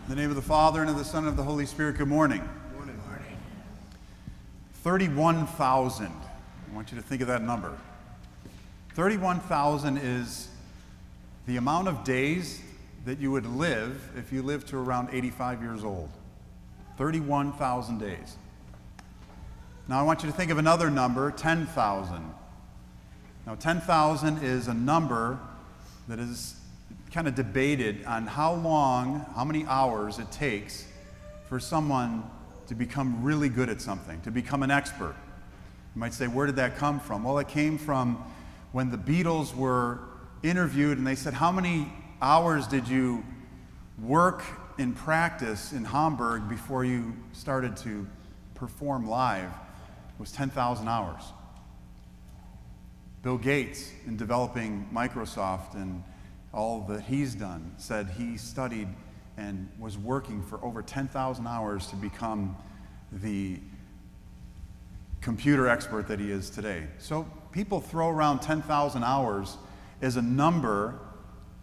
In the name of the Father, and of the Son, and of the Holy Spirit, good morning. Good morning. 31,000. I want you to think of that number. 31,000 is the amount of days that you would live if you lived to around 85 years old. 31,000 days. Now I want you to think of another number, 10,000. Now 10,000 is a number that is kind of debated on how many hours it takes for someone to become really good at something, to become an expert. You might say, where did that come from? Well, it came from when the Beatles were interviewed and they said, how many hours did you work in practice in Hamburg before you started to perform live? It was 10,000 hours. Bill Gates, in developing Microsoft and all that he's done, said he studied and was working for over 10,000 hours to become the computer expert that he is today. So people throw around 10,000 hours as a number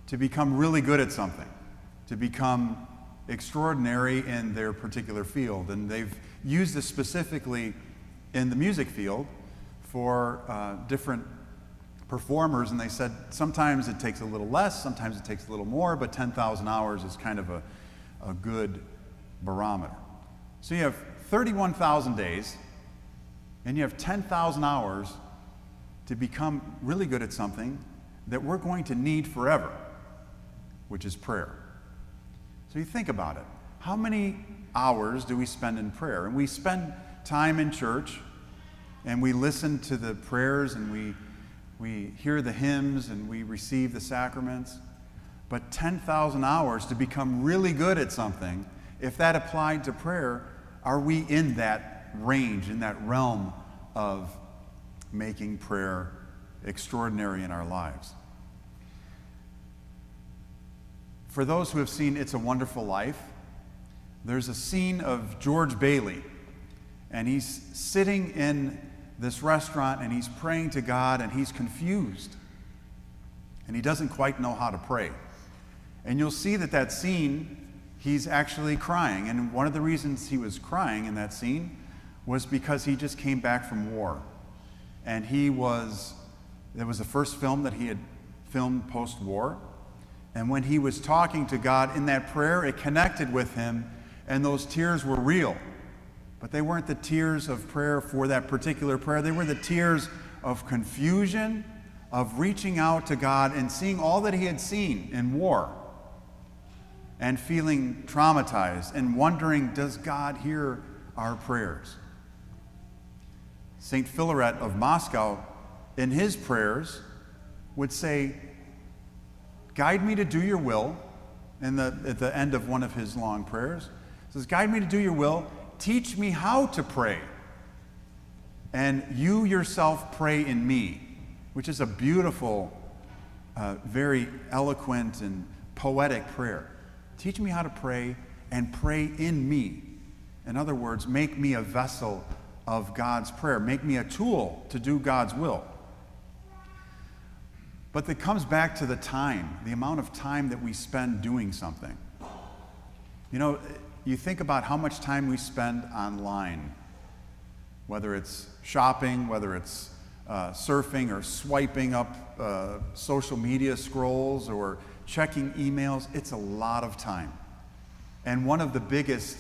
to become really good at something, to become extraordinary in their particular field. And they've used this specifically in the music field for different performers, and they said sometimes it takes a little less, sometimes it takes a little more, but 10,000 hours is kind of a good barometer. So you have 31,000 days, and you have 10,000 hours to become really good at something that we're going to need forever, which is prayer. So you think about it. How many hours do we spend in prayer? And we spend time in church, and we listen to the prayers, and we hear the hymns, and we receive the sacraments. But 10,000 hours to become really good at something, if that applied to prayer, are we in that range, in that realm of making prayer extraordinary in our lives? For those who have seen It's a Wonderful Life, there's a scene of George Bailey, and he's sitting in this restaurant and he's praying to God, and he's confused, and he doesn't quite know how to pray. And you'll see that scene, he's actually crying, and one of the reasons he was crying in that scene was because he just came back from war, and it was the first film that he had filmed post-war. And when he was talking to God in that prayer, it connected with him, and those tears were real. But they weren't the tears of prayer for that particular prayer. They were the tears of confusion, of reaching out to God and seeing all that he had seen in war, and feeling traumatized and wondering, does God hear our prayers? St. Philaret of Moscow, in his prayers, would say, guide me to do your will, at the end of one of his long prayers. He says, guide me to do your will, teach me how to pray, and you yourself pray in me, which is a beautiful, very eloquent and poetic prayer. Teach me how to pray and pray in me. In other words, make me a vessel of God's prayer. Make me a tool to do God's will. But it comes back to the time, the amount of time that we spend doing something. You know, you think about how much time we spend online, whether it's shopping, whether it's surfing or swiping up social media scrolls or checking emails. It's a lot of time. And one of the biggest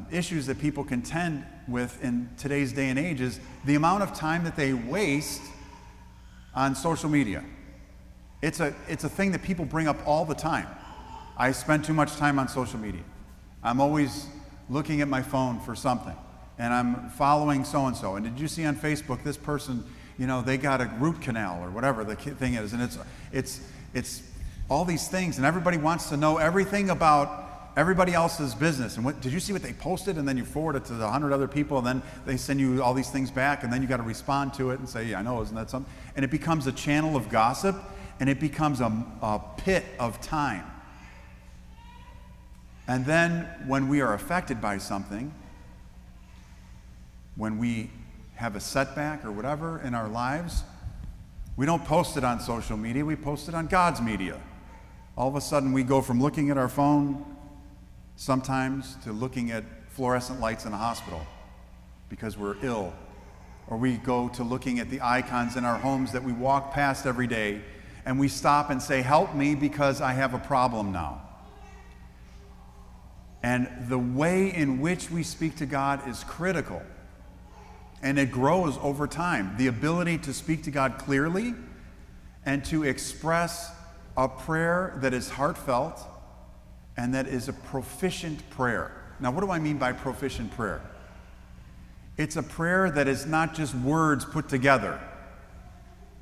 issues that people contend with in today's day and age is the amount of time that they waste on social media. It's a thing that people bring up all the time. I spend too much time on social media. I'm always looking at my phone for something, and I'm following so-and-so. And did you see on Facebook, this person, they got a root canal or whatever the thing is, and it's all these things, and everybody wants to know everything about everybody else's business. And did you see what they posted? And then you forward it to the 100 other people, and then they send you all these things back, and then you got to respond to it and say, yeah, I know, isn't that something? And it becomes a channel of gossip, and it becomes a pit of time. And then when we are affected by something, when we have a setback or whatever in our lives, we don't post it on social media, we post it on God's media. All of a sudden we go from looking at our phone sometimes to looking at fluorescent lights in a hospital because we're ill, or we go to looking at the icons in our homes that we walk past every day, and we stop and say, help me because I have a problem now. And the way in which we speak to God is critical, and it grows over time. The ability to speak to God clearly and to express a prayer that is heartfelt and that is a proficient prayer. Now, what do I mean by proficient prayer? It's a prayer that is not just words put together,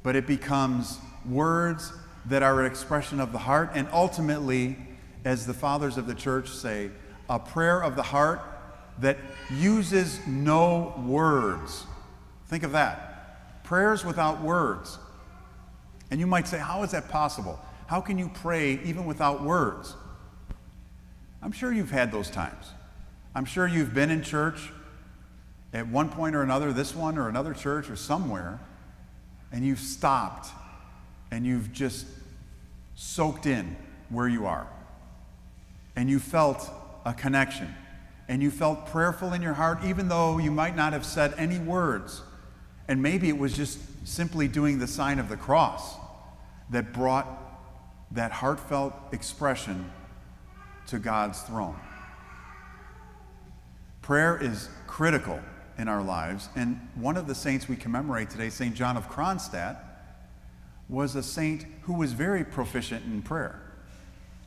but it becomes words that are an expression of the heart, and ultimately, as the fathers of the church say, a prayer of the heart that uses no words. Think of that. Prayers without words. And you might say, how is that possible? How can you pray even without words? I'm sure you've had those times. I'm sure you've been in church at one point or another, this one or another church or somewhere, and you've stopped and you've just soaked in where you are. And you felt a connection. And you felt prayerful in your heart, even though you might not have said any words. And maybe it was just simply doing the sign of the cross that brought that heartfelt expression to God's throne. Prayer is critical in our lives, and one of the saints we commemorate today, St. John of Kronstadt, was a saint who was very proficient in prayer.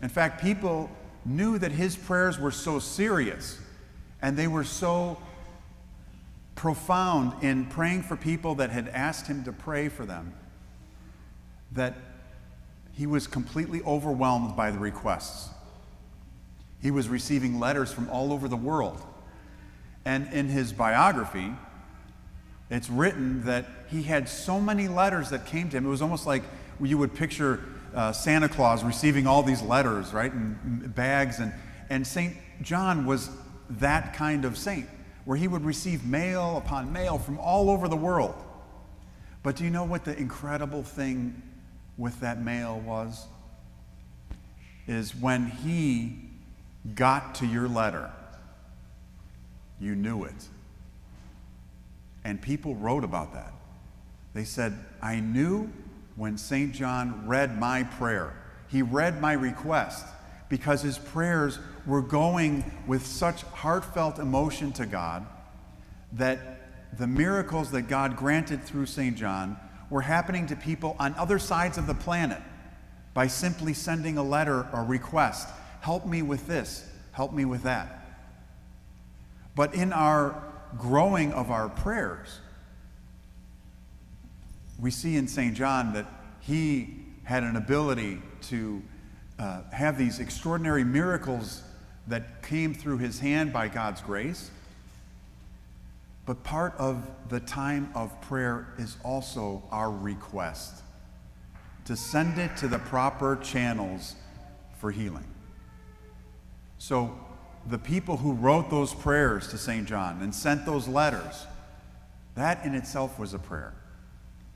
In fact, people knew that his prayers were so serious and they were so profound in praying for people that had asked him to pray for them that he was completely overwhelmed by the requests. He was receiving letters from all over the world. And in his biography, it's written that he had so many letters that came to him. It was almost like you would picture Santa Claus receiving all these letters, right, in bags. And St. John was that kind of saint, where he would receive mail upon mail from all over the world. But do you know what the incredible thing with that mail was? Is when he got to your letter, you knew it. And people wrote about that. They said, I knew when St. John read my prayer. He read my request because his prayers were going with such heartfelt emotion to God that the miracles that God granted through St. John were happening to people on other sides of the planet by simply sending a letter or request. Help me with this. Help me with that. But in our growing of our prayers, we see in St. John that he had an ability to have these extraordinary miracles that came through his hand by God's grace. But part of the time of prayer is also our request to send it to the proper channels for healing. So the people who wrote those prayers to St. John and sent those letters, that in itself was a prayer.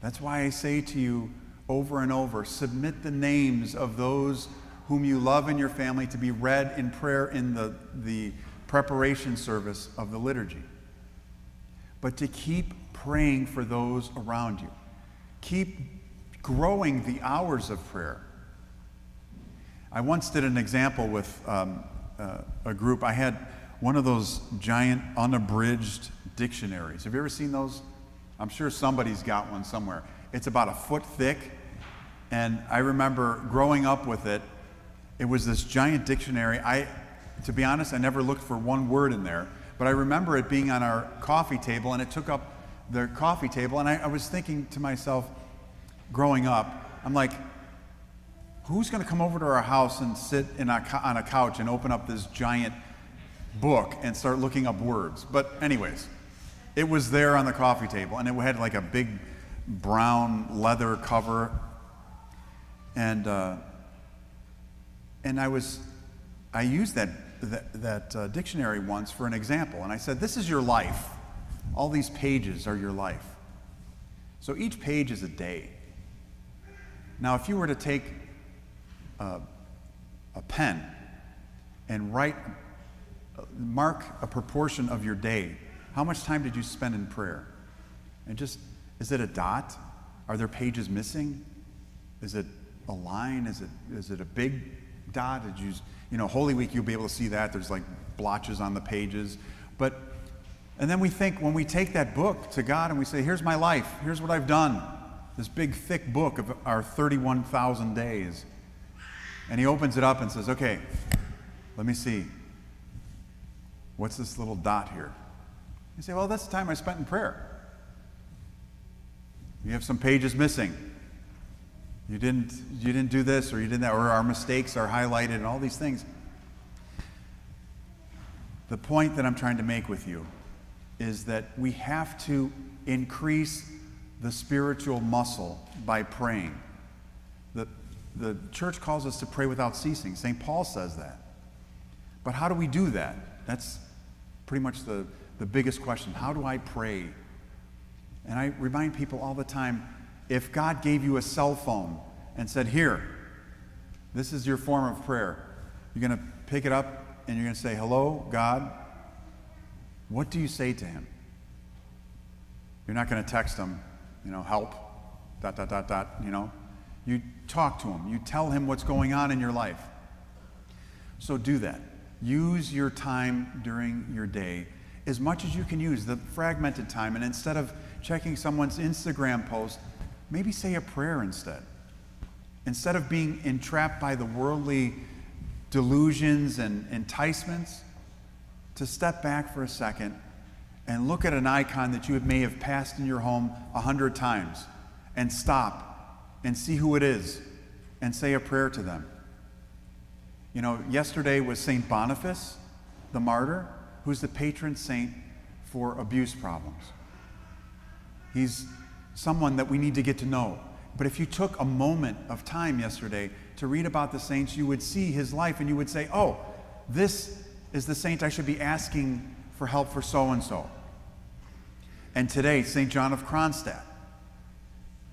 That's why I say to you over and over, submit the names of those whom you love in your family to be read in prayer in the preparation service of the liturgy. But to keep praying for those around you. Keep growing the hours of prayer. I once did an example with a group. I had one of those giant unabridged dictionaries. Have you ever seen those? I'm sure somebody's got one somewhere. It's about a foot thick, and I remember growing up with it. It was this giant dictionary. To be honest, I never looked for one word in there, but I remember it being on our coffee table, and it took up the coffee table, and I was thinking to myself, growing up, I'm like, who's going to come over to our house and sit on a couch and open up this giant book and start looking up words? But anyways, it was there on the coffee table, and it had like a big brown leather cover, and I used that dictionary once for an example, and I said, this is your life. All these pages are your life. So each page is a day. Now, if you were to take a pen and write mark a proportion of your day. How much time did you spend in prayer? And just, is it a dot? Are there pages missing? Is it a line? Is it a big dot? Did you, Holy Week, you'll be able to see that. There's like blotches on the pages. And then we think, when we take that book to God and we say, here's my life, here's what I've done, this big thick book of our 31,000 days. And he opens it up and says, okay, let me see. What's this little dot here? You say, well, that's the time I spent in prayer. You have some pages missing. You didn't do this, or you did that, or our mistakes are highlighted and all these things. The point that I'm trying to make with you is that we have to increase the spiritual muscle by praying. The church calls us to pray without ceasing. St. Paul says that. But how do we do that? That's pretty much the biggest question. How do I pray? And I remind people all the time, if God gave you a cell phone and said, here, this is your form of prayer, you're going to pick it up and you're going to say, hello, God. What do you say to him? You're not going to text him, help, ... You talk to him. You tell him what's going on in your life. So do that. Use your time during your day as much as you can use, the fragmented time. And instead of checking someone's Instagram post, maybe say a prayer instead. Instead of being entrapped by the worldly delusions and enticements, to step back for a second and look at an icon that you may have passed in your home 100 times and stop and see who it is and say a prayer to them. Yesterday was St. Boniface, the martyr, who's the patron saint for abuse problems. He's someone that we need to get to know. But if you took a moment of time yesterday to read about the saints, you would see his life and you would say, oh, this is the saint I should be asking for help for so-and-so. And today, St. John of Kronstadt.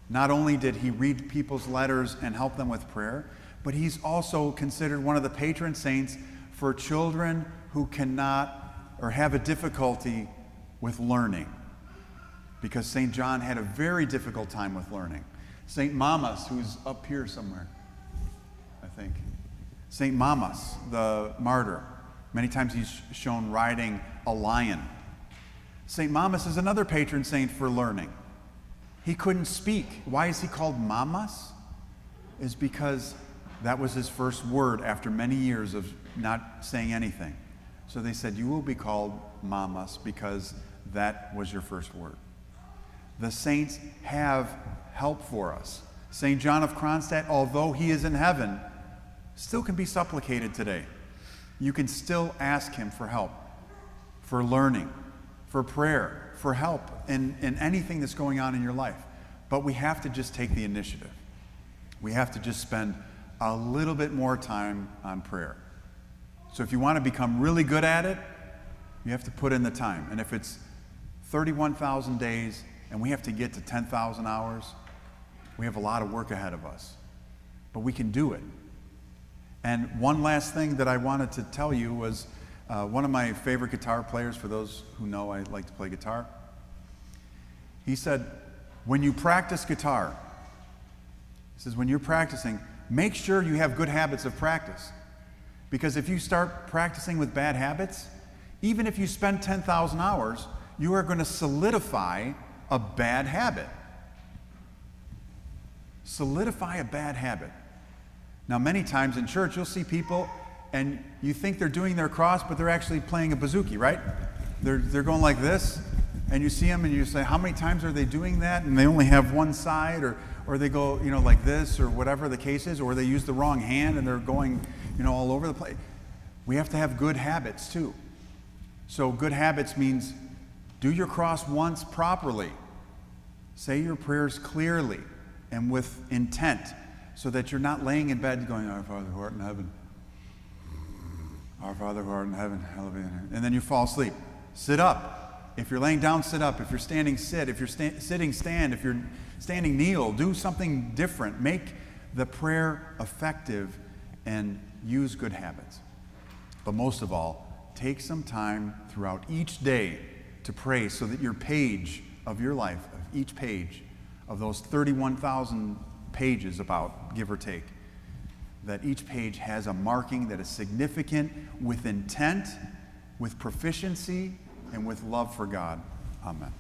Not only did he read people's letters and help them with prayer, but he's also considered one of the patron saints for children who cannot or have a difficulty with learning. Because St. John had a very difficult time with learning. St. Mamas, who's up here somewhere, I think. St. Mamas, the martyr. Many times he's shown riding a lion. St. Mamas is another patron saint for learning. He couldn't speak. Why is he called Mamas? Is because that was his first word after many years of not saying anything. So they said, you will be called Mamas because that was your first word. The saints have help for us. St. John of Kronstadt, although he is in heaven, still can be supplicated today. You can still ask him for help, for learning, for prayer, for help in anything that's going on in your life. But we have to just take the initiative. We have to just spend a little bit more time on prayer. So if you want to become really good at it, you have to put in the time. And if it's 31,000 days and we have to get to 10,000 hours, we have a lot of work ahead of us. But we can do it. And one last thing that I wanted to tell you was one of my favorite guitar players, for those who know I like to play guitar, he said, when you practice guitar, he says, when you're practicing, make sure you have good habits of practice. Because if you start practicing with bad habits, even if you spend 10,000 hours, you are going to solidify a bad habit. Solidify a bad habit. Now, many times in church, you'll see people and you think they're doing their cross, but they're actually playing a bouzouki, right? They're going like this, and you see them and you say, how many times are they doing that? And they only have one side, or they go, like this, or whatever the case is, or they use the wrong hand and they're going, all over the place. We have to have good habits too. So good habits means do your cross once properly. Say your prayers clearly and with intent, so that you're not laying in bed going, Our Father who art in heaven. Our Father who art in heaven, hallowed be thy name. And then you fall asleep. Sit up. If you're laying down, sit up. If you're standing, sit. If you're sitting, stand. If you're standing, kneel. Do something different. Make the prayer effective and use good habits. But most of all, take some time throughout each day to pray so that your page of your life, of each page of those 31,000 pages about, give or take, that each page has a marking that is significant with intent, with proficiency, and with love for God. Amen.